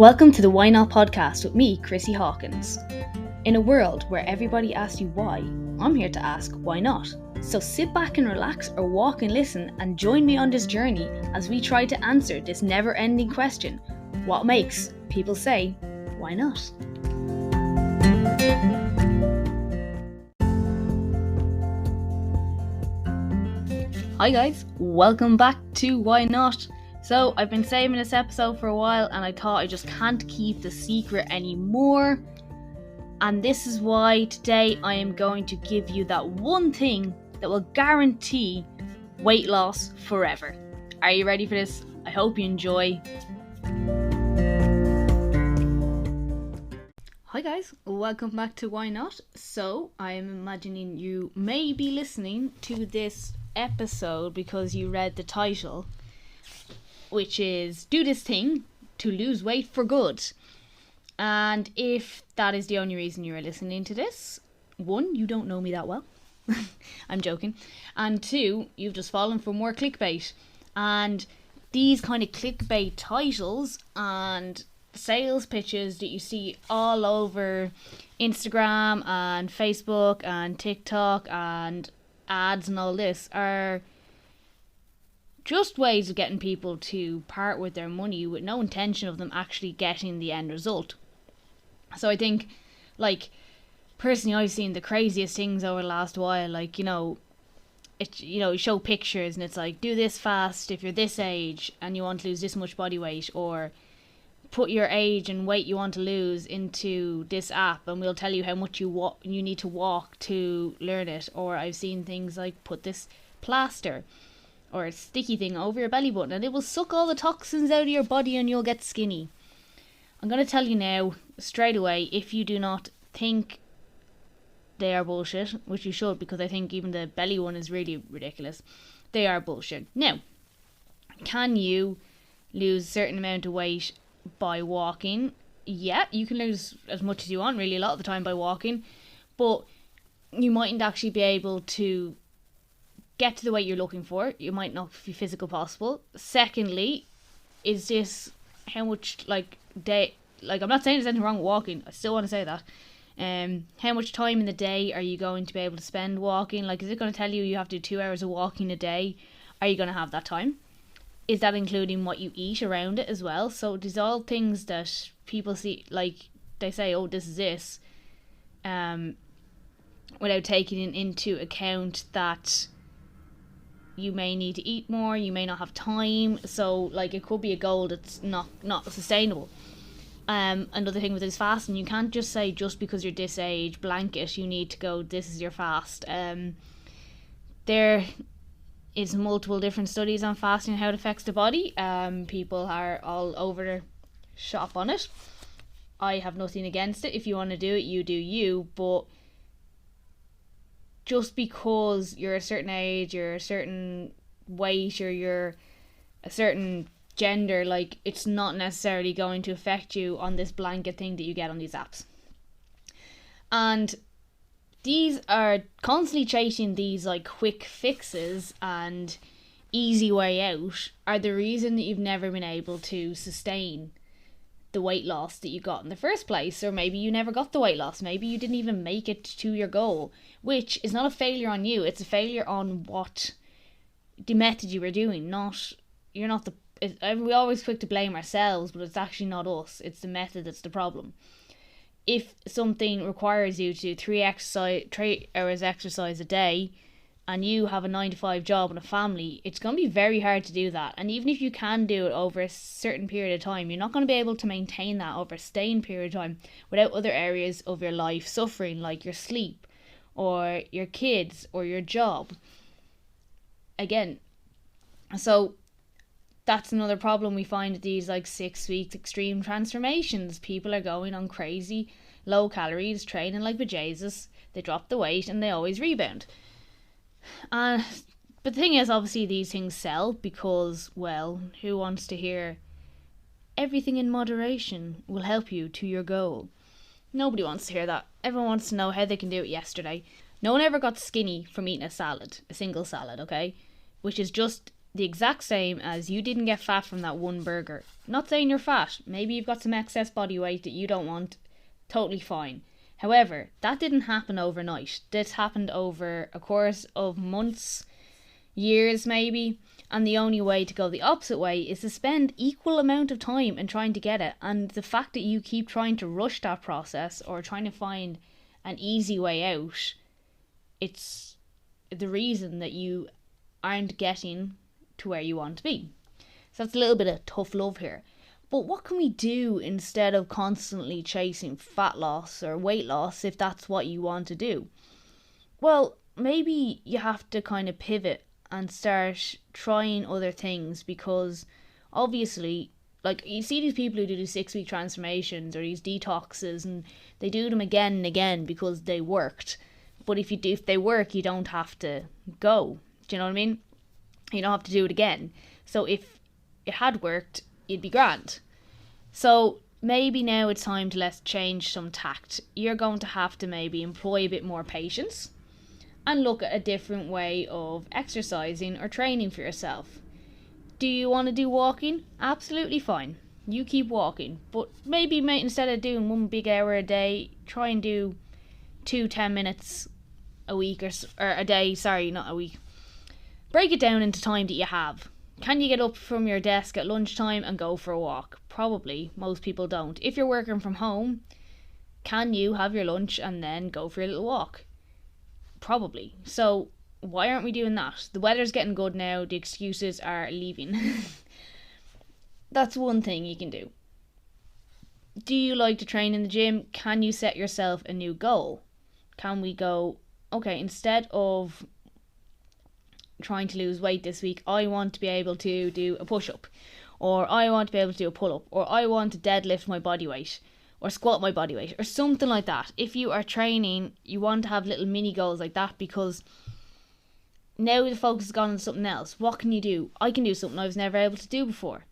Welcome to the Why Not podcast with me, Chrissy Hawkins. In a world where everybody asks you why, I'm here to ask why not. So sit back and relax or walk and listen and join me on this journey as we try to answer this never-ending question: what makes people say, why not? Hi guys, welcome back to Why Not. So I've been saving this episode for a while and I thought I just can't keep the secret anymore. And this is why today I am going to give you that one thing that will guarantee weight loss forever. Are you ready for this? I hope you enjoy. Hi guys, welcome back to Why Not. So I'm imagining you may be listening to this episode because you read the title, which is do this thing to lose weight for good. And if that is the only reason you're listening to this, one, you don't know me that well. I'm joking. And two, you've just fallen for more clickbait. And these kind of clickbait titles and sales pitches that you see all over Instagram and Facebook and TikTok and ads and all this are just ways of getting people to part with their money with no intention of them actually getting the end result. So I think, personally, I've seen the craziest things over the last while. You show pictures and it's like, do this fast if you're this age and you want to lose this much body weight, or put your age and weight you want to lose into this app and we'll tell you how much you need to walk to learn it. Or I've seen things like, put this plaster or a sticky thing over your belly button and it will suck all the toxins out of your body and you'll get skinny. I'm going to tell you now, straight away, if you do not think they are bullshit, which you should, because I think even the belly one is really ridiculous, they are bullshit. Now, can you lose a certain amount of weight by walking? Yeah, you can lose as much as you want, really, a lot of the time by walking, but you mightn't actually be able to get to the weight you're looking for. You might not be physically possible. Secondly, is this how much I'm not saying there's anything wrong with walking. I still want to say that. How much time in the day are you going to be able to spend walking? Is it going to tell you have to do 2 hours of walking a day? Are you going to have that time? Is that including what you eat around it as well? So these are all things that people see, they say, oh, this is this, without taking into account that you may need to eat more, you may not have time, so it could be a goal that's not sustainable. Another thing with this fasting, you can't just say just because you're this age blanket you need to go, this is your fast. There is multiple different studies on fasting and how it affects the body. People are all over the shop on it. I have nothing against it. If you want to do it, you do you, but just because you're a certain age, you're a certain weight, or you're a certain gender, it's not necessarily going to affect you on this blanket thing that you get on these apps. And these are constantly chasing these quick fixes and easy way out are the reason that you've never been able to sustain the weight loss that you got in the first place. Or maybe you never got the weight loss, maybe you didn't even make it to your goal, which is not a failure on you, it's a failure on what the method you were doing. We always quick to blame ourselves, but it's actually not us, it's the method that's the problem. If something requires you to do 3 hours exercise a day and you have a 9-to-5 job and a family, it's going to be very hard to do that. And even if you can do it over a certain period of time, you're not going to be able to maintain that over a sustained period of time without other areas of your life suffering, like your sleep or your kids or your job. Again, so that's another problem we find with these 6 week extreme transformations. People are going on crazy low calories, training like bejesus, they drop the weight and they always rebound. But the thing is, obviously these things sell because, well, who wants to hear everything in moderation will help you to your goal? Nobody wants to hear that. Everyone wants to know how they can do it yesterday. No one ever got skinny from eating a single salad, okay? Which is just the exact same as you didn't get fat from that one burger. Not saying you're fat. Maybe you've got some excess body weight that you don't want. Totally fine. However, that didn't happen overnight. This happened over a course of months, years maybe. And the only way to go the opposite way is to spend equal amount of time in trying to get it. And the fact that you keep trying to rush that process or trying to find an easy way out, it's the reason that you aren't getting to where you want to be. So that's a little bit of tough love here. But what can we do instead of constantly chasing fat loss or weight loss if that's what you want to do? Well, maybe you have to kind of pivot and start trying other things, because obviously, like, you see these people who do these 6-week transformations or these detoxes, and they do them again and again because they worked. But if they work, you don't have to go. Do you know what I mean? You don't have to do it again. So if it had worked, you'd be grand. So maybe now it's time to let's change some tact. You're going to have to maybe employ a bit more patience and look at a different way of exercising or training for yourself. Do you want to do walking? Absolutely fine. You keep walking. But maybe instead of doing 1 big hour a day, try and do 2 10 minutes a week or a day. Sorry, not a week. Break it down into time that you have. Can you get up from your desk at lunchtime and go for a walk? Probably. Most people don't. If you're working from home, can you have your lunch and then go for a little walk? Probably. So why aren't we doing that? The weather's getting good now. The excuses are leaving. That's one thing you can do. Do you like to train in the gym? Can you set yourself a new goal? Can we go, okay, instead of trying to lose weight this week, I want to be able to do a push-up, or I want to be able to do a pull-up, or I want to deadlift my body weight, or squat my body weight, or something like that. If you are training, you want to have little mini goals like that, because now the focus has gone on something else. What can you do? I can do something I was never able to do before.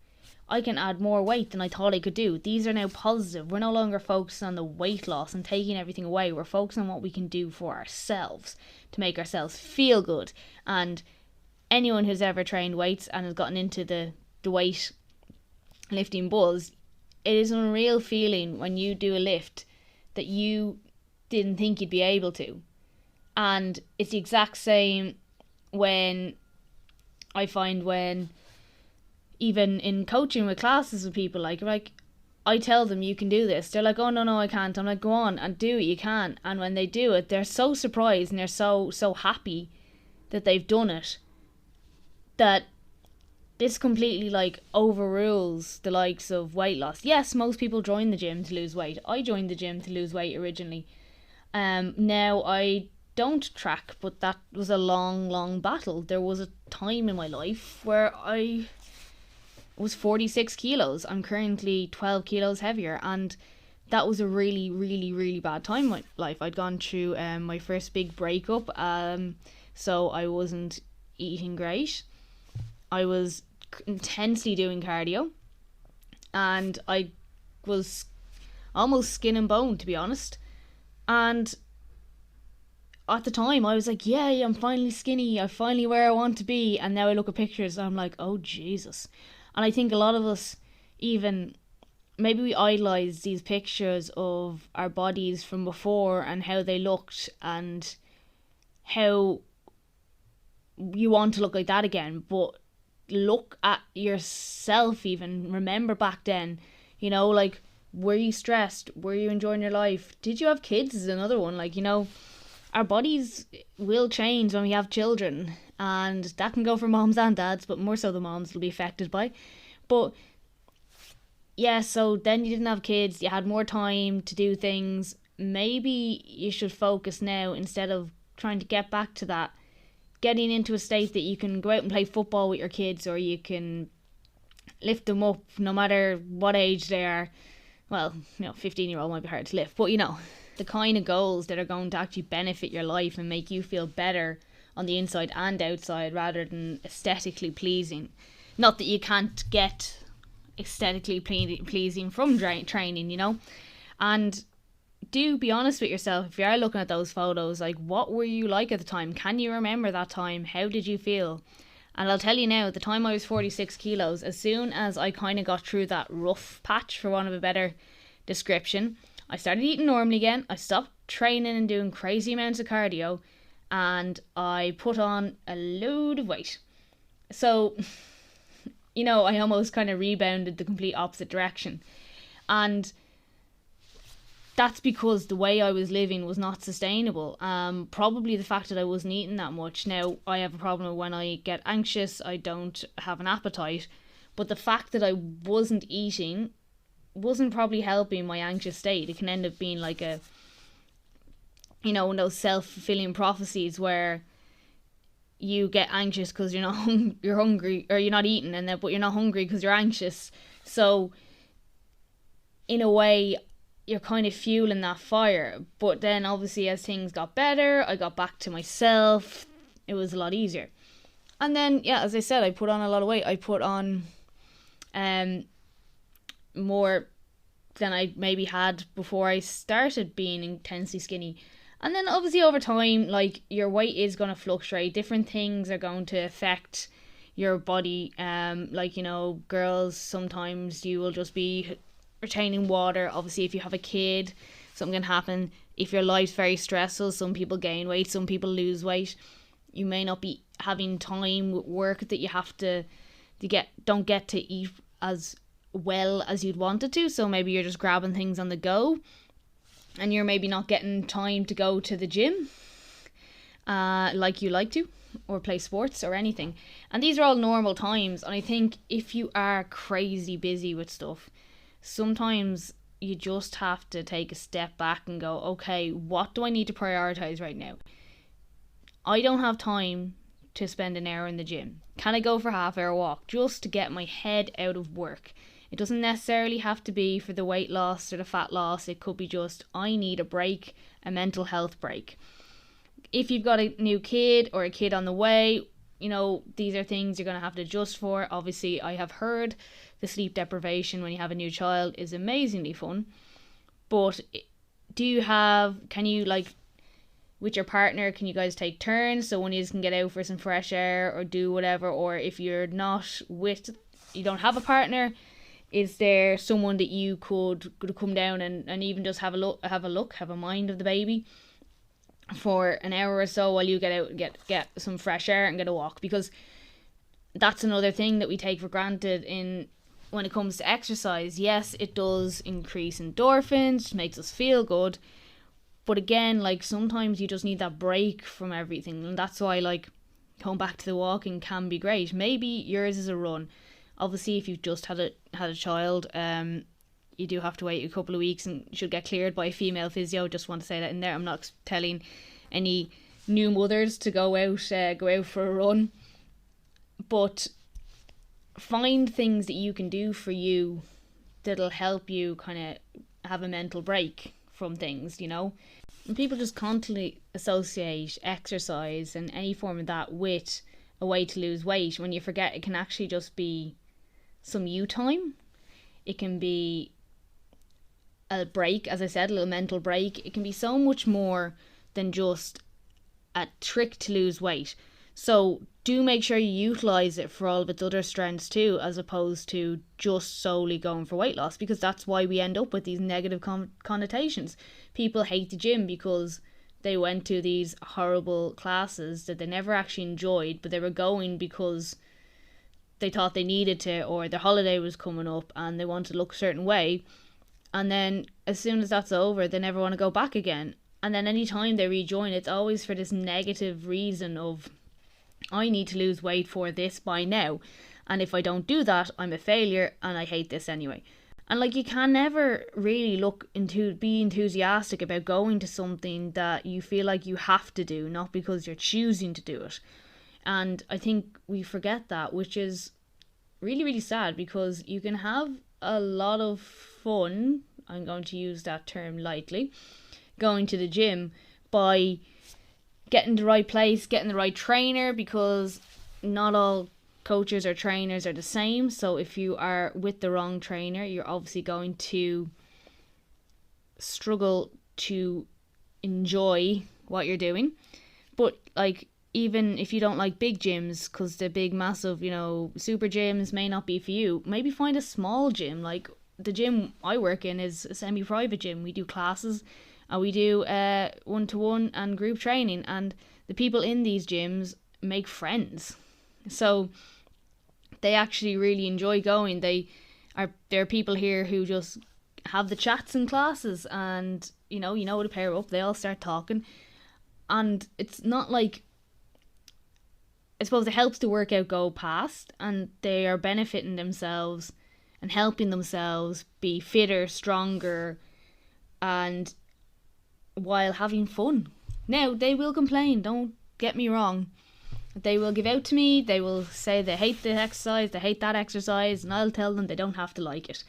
I can add more weight than I thought I could do. These are now positive. We're no longer focused on the weight loss and taking everything away. We're focused on what we can do for ourselves to make ourselves feel good. And anyone who's ever trained weights and has gotten into the weight lifting buzz, it is an unreal feeling when you do a lift that you didn't think you'd be able to. And it's the exact same when I find when even in coaching with classes with people, like I tell them you can do this. They're like, oh no, I can't. I'm like, go on and do it, you can. And when they do it, they're so surprised and they're so happy that they've done it, that this completely like overrules the likes of weight loss. Yes, most people join the gym to lose weight. I joined the gym to lose weight originally. Now I don't track, but that was a long battle. There was a time in my life where I was 46 kilos. I'm currently 12 kilos heavier, and that was a really bad time in my life. I'd gone through my first big breakup, so I wasn't eating great. I was intensely doing cardio, and I was almost skin and bone, to be honest. And at the time I was like, yay, I'm finally skinny, I'm finally where I want to be. And now I look at pictures and I'm like, oh Jesus. And I think a lot of us, even maybe we idolize these pictures of our bodies from before and how they looked and how you want to look like that again. But look at yourself, even remember back then, you know, like, were you stressed? Were you enjoying your life? Did you have kids? Is another one. Like, you know, our bodies will change when we have children, and that can go for moms and dads, but more so the moms will be affected by. But yeah, so then you didn't have kids, you had more time to do things. Maybe you should focus now, instead of trying to get back to that, getting into a state that you can go out and play football with your kids, or you can lift them up no matter what age they are. Well, you know, 15-year-old might be hard to lift, but you know, the kind of goals that are going to actually benefit your life and make you feel better on the inside and outside, rather than aesthetically pleasing. Not that you can't get aesthetically pleasing from training, you know. And do be honest with yourself. If you are looking at those photos, like, what were you like at the time? Can you remember that time? How did you feel? And I'll tell you now, at the time I was 46 kilos, as soon as I kind of got through that rough patch, for want of a better description, I started eating normally again. I stopped training and doing crazy amounts of cardio, and I put on a load of weight. So, I almost kind of rebounded the complete opposite direction. And that's because the way I was living was not sustainable. Probably the fact that I wasn't eating that much. Now, I have a problem when I get anxious, I don't have an appetite. But the fact that I wasn't eating wasn't probably helping my anxious state. It can end up being like a, one of those self-fulfilling prophecies where you get anxious because you're hungry, or you're not eating, but you're not hungry because you're anxious. So, in a way, you're kind of fueling that fire. But then obviously as things got better, I got back to myself. It was a lot easier. And then, as I said, I put on a lot of weight. I put on more than I maybe had before I started being intensely skinny. And then obviously over time, like, your weight is going to fluctuate. Different things are going to affect your body. Girls, sometimes you will just be retaining water. Obviously, if you have a kid, something can happen. If your life's very stressful, some people gain weight, some people lose weight. You may not be having time with work that you have to don't get to eat as well as you'd wanted to. So maybe you're just grabbing things on the go, and you're maybe not getting time to go to the gym like you like to, or play sports or anything. And these are all normal times. And I think if you are crazy busy with stuff, sometimes you just have to take a step back and go, okay, what do I need to prioritize right now? I don't have time to spend an hour in the gym. Can I go for a half-hour walk just to get my head out of work? It doesn't necessarily have to be for the weight loss or the fat loss. It could be just, I need a break, a mental health break. If you've got a new kid or a kid on the way, these are things you're going to have to adjust for. Obviously, I have heard the sleep deprivation when you have a new child is amazingly fun. But can you, with your partner, can you guys take turns so one of you can get out for some fresh air or do whatever? Or if you're you don't have a partner, is there someone that you could come down and even just have a mind of the baby for an hour or so while you get out and get some fresh air and get a walk? Because that's another thing that we take for granted when it comes to exercise. Yes, it does increase endorphins, makes us feel good. But again, sometimes you just need that break from everything. And that's why, going back to the walking can be great. Maybe yours is a run. Obviously, if you've just had a child, you do have to wait a couple of weeks and should get cleared by a female physio. Just want to say that in there. I'm not telling any new mothers to go out for a run. But find things that you can do for you that'll help you kind of have a mental break from things, And people just constantly associate exercise and any form of that with a way to lose weight, when you forget it can actually just be some you time. It can be a break, as I said, a little mental break. It can be so much more than just a trick to lose weight. So do make sure you utilise it for all of its other strengths too, as opposed to just solely going for weight loss, because that's why we end up with these negative connotations. People hate the gym because they went to these horrible classes that they never actually enjoyed, but they were going because they thought they needed to, or their holiday was coming up and they wanted to look a certain way. And then as soon as that's over, they never want to go back again. And then any time they rejoin, it's always for this negative reason of, I need to lose weight for this by now, and if I don't do that, I'm a failure and I hate this anyway. And you can never really be enthusiastic about going to something that you feel like you have to do, not because you're choosing to do it. And I think we forget that, which is really, really sad, because you can have a lot of fun, I'm going to use that term lightly, going to the gym by getting the right place, getting the right trainer, because not all coaches or trainers are the same. So if you are with the wrong trainer, you're obviously going to struggle to enjoy what you're doing. But even if you don't like big gyms, because the big massive, super gyms may not be for you, maybe find a small gym. Like the gym I work in is a semi-private gym. We do classes and we do one-to-one and group training, and the people in these gyms make friends. So they actually really enjoy going. There are people here who just have the chats in classes, and you know to pair up. They all start talking, and it's not like, I suppose it helps the workout go past, and they are benefiting themselves and helping themselves be fitter, stronger, and while having fun. Now, they will complain, don't get me wrong. They will give out to me, they will say they hate the exercise, they hate that exercise, and I'll tell them they don't have to like it.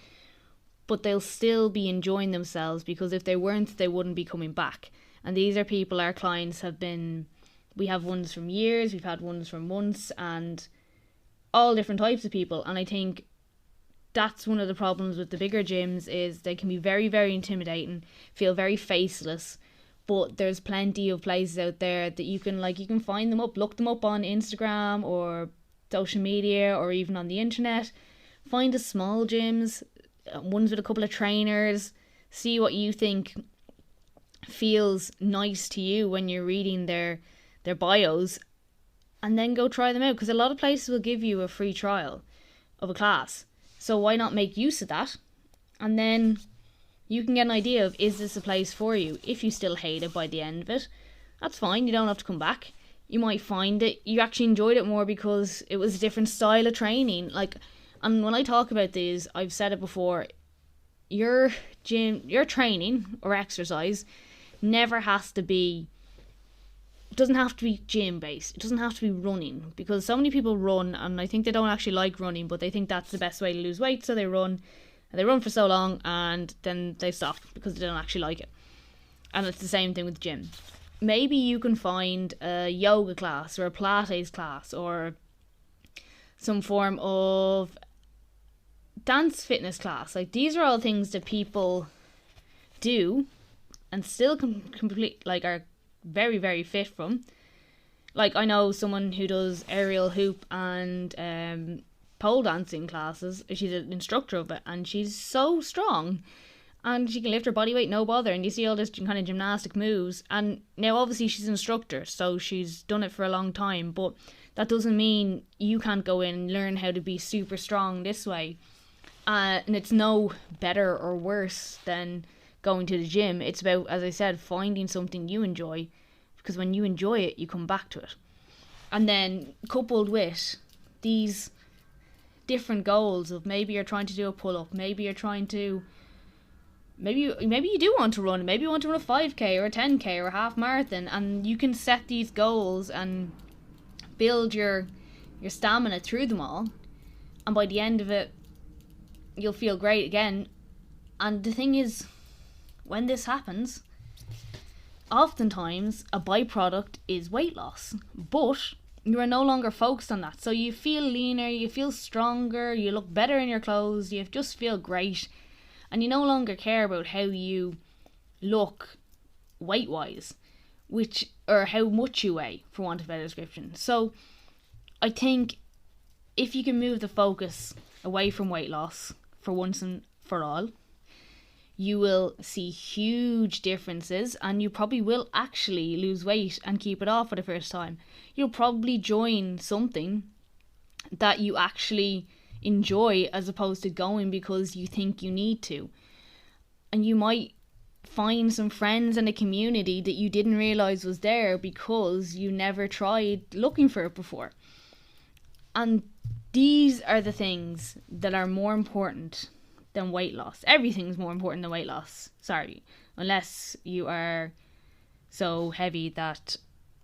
But they'll still be enjoying themselves, because if they weren't, they wouldn't be coming back. And these are people, our clients have been, we have ones from years, we've had ones from months, and all different types of people. And I think that's one of the problems with the bigger gyms, is they can be very, very intimidating, feel very faceless. But there's plenty of places out there that you can find them up, look them up on Instagram or social media or even on the internet. Find the small gyms, ones with a couple of trainers, see what you think feels nice to you when you're reading their bios, and then go try them out, because a lot of places will give you a free trial of a class. So why not make use of that? And then you can get an idea of, is this a place for you? If you still hate it by the end of it, that's fine. You don't have to come back. You might find it, you actually enjoyed it more because it was a different style of training. And when I talk about these, I've said it before, your training or exercise never has to be, it doesn't have to be gym based. It doesn't have to be running, because so many people run and I think they don't actually like running, but they think that's the best way to lose weight, so they run. And they run for so long and then they stop because they don't actually like it. And it's the same thing with the gym. Maybe you can find a yoga class or a Pilates class or some form of dance fitness class. Like, these are all things that people do and still are very, very fit from. Like, I know someone who does aerial hoop and pole dancing classes. She's an instructor of it, and she's so strong, and she can lift her body weight no bother, and you see all this kind of gymnastic moves. And now obviously she's an instructor, so she's done it for a long time, but that doesn't mean you can't go in and learn how to be super strong this way. And it's no better or worse than going to the gym. It's about, as I said, finding something you enjoy, because when you enjoy it, you come back to it. And then coupled with these different goals of, maybe you're trying to do a pull-up, maybe you're trying to, maybe you do want to run, maybe you want to run a 5k or a 10k or a half marathon, and you can set these goals and build your stamina through them all, and by the end of it you'll feel great again. And the thing is, when this happens, oftentimes a byproduct is weight loss, but you are no longer focused on that. So you feel leaner, you feel stronger, you look better in your clothes, you just feel great, and you no longer care about how you look weight-wise, or how much you weigh, for want of a better description. So I think if you can move the focus away from weight loss for once and for all, you will see huge differences, and you probably will actually lose weight and keep it off for the first time. You'll probably join something that you actually enjoy, as opposed to going because you think you need to. And you might find some friends and a community that you didn't realise was there because you never tried looking for it before. And these are the things that are more important than weight loss. Everything's more important than weight loss. Sorry. Unless you are so heavy that,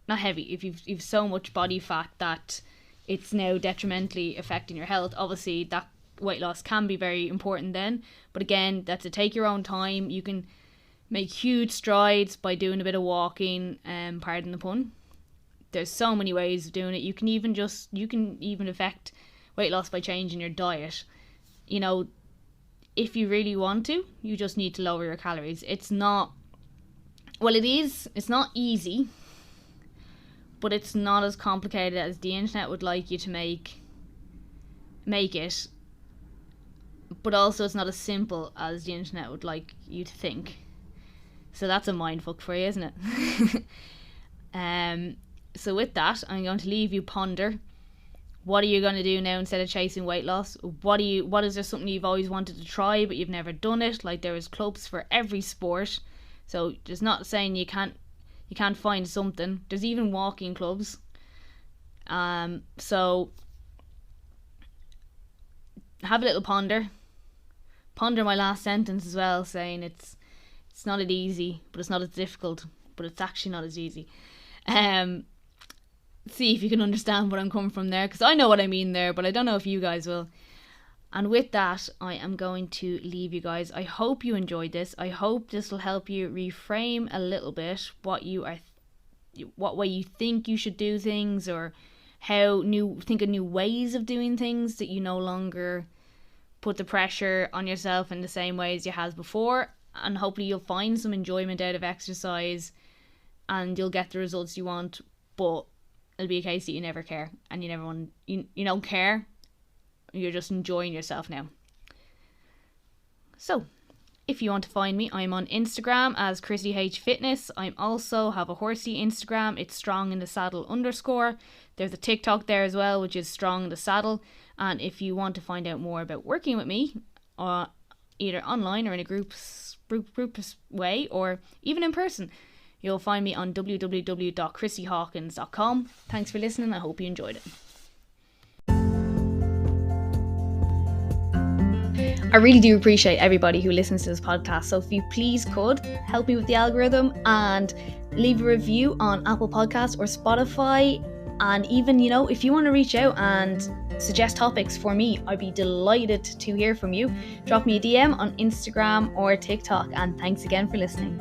not heavy, if you've so much body fat that it's now detrimentally affecting your health, obviously that weight loss can be very important then. But again, that's to take your own time. You can make huge strides by doing a bit of walking, pardon the pun. There's so many ways of doing it. You can even affect weight loss by changing your diet. If you really want to, you just need to lower your calories. It's not easy, but it's not as complicated as the internet would like you to make it. But also it's not as simple as the internet would like you to think. So that's a mindfuck for you, isn't it? So with that, I'm going to leave you ponder. What are you going to do now instead of chasing weight loss? What is there something you've always wanted to try but you've never done it? Like, there is clubs for every sport. So just not saying you can't find something. There's even walking clubs. So have a little ponder. Ponder my last sentence as well, saying it's not as easy, but it's not as difficult, but it's actually not as easy. See if you can understand what I'm coming from there, because I know what I mean there, but I don't know if you guys will. And with that, I am going to leave you guys. I hope you enjoyed this. I hope this will help you reframe a little bit what way you think you should do things, or think of new ways of doing things, that you no longer put the pressure on yourself in the same way as you has before. And hopefully you'll find some enjoyment out of exercise and you'll get the results you want, but it'll be a case that you never care, and you don't care. You're just enjoying yourself now. So, if you want to find me, I'm on Instagram as Chrissy H Fitness. I also have a horsey Instagram. It's _strong_in_the_saddle. There's a TikTok there as well, which is strong in the saddle. And if you want to find out more about working with me, either online or in a group way, or even in person, you'll find me on www.chrissyhawkins.com. Thanks for listening. I hope you enjoyed it. I really do appreciate everybody who listens to this podcast. So if you please could help me with the algorithm and leave a review on Apple Podcasts or Spotify. And even, if you want to reach out and suggest topics for me, I'd be delighted to hear from you. Drop me a DM on Instagram or TikTok. And thanks again for listening.